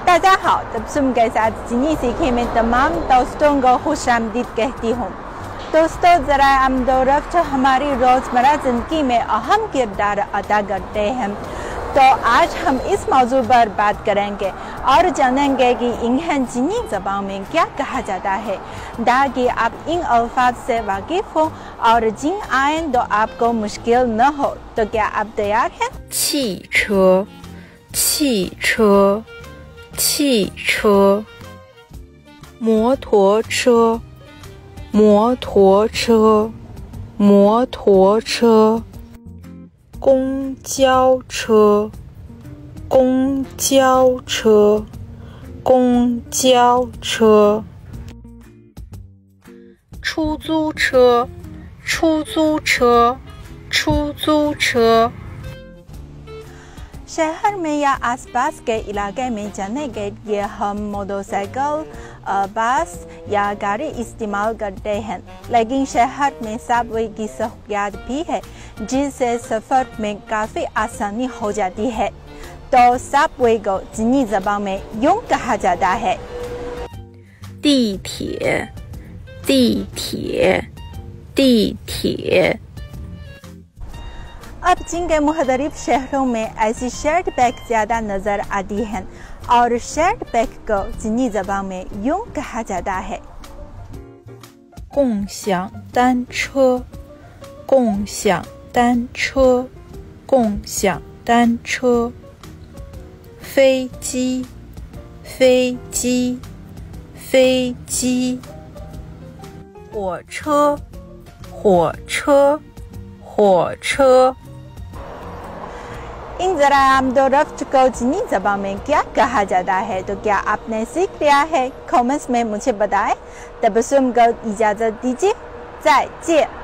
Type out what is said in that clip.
大家好, तबसुम के साथ चीनी सीखे में तमाम दोस्तों को खुशामदीद कहती हूँ। दोस्तों, ज़रा आमदोरफ्त हमारी रोज़मर्रा ज़िंदगी में अहम किरदार अदा करते हैं। तो आज हम इस मौजू पर बात करेंगे और जानेंगे कि इन्हें चीनी ज़बान में क्या कहा जाता है, ताकि आप इन अल्फाज से वाकिफ़ हो और जिन आए तो आपको मुश्किल न हो। तो क्या आप तैयार हैं? 汽车，汽车，汽车，摩托车，摩托车，摩托车，公交车，公交车，公交车，出租车，出租车，出租车。 शहर में या आसपास के इलाके में जाने के लिए हम मोटरसाइकिल, बस या गाड़ी इस्तेमाल करते हैं, लेकिन शहर में सबवे की सहूलियत भी है, जिससे सफ़र में काफ़ी आसानी हो जाती है। तो सबवे को चीनी ज़बान में यूँ कहा जाता है: 地铁，地铁，地铁。 अब चीन के मुख्तलिफ शहरों में ऐसी शर्ट बैग ज़्यादा नज़र आती हैं और शर्ट बैग को चीनी ज़बान में यूँ कहा जाता है: 共享单车，共享单车，共享单车。飞机，飞机，飞机。火车，火车，火车。 इन ज़रा आमदोरफ्त को चीनी ज़बान में क्या कहा जाता है, तो क्या आपने सीख लिया है? कमेंट्स में मुझे बताएं। तबसुम को इजाज़त दीजिए। 再见।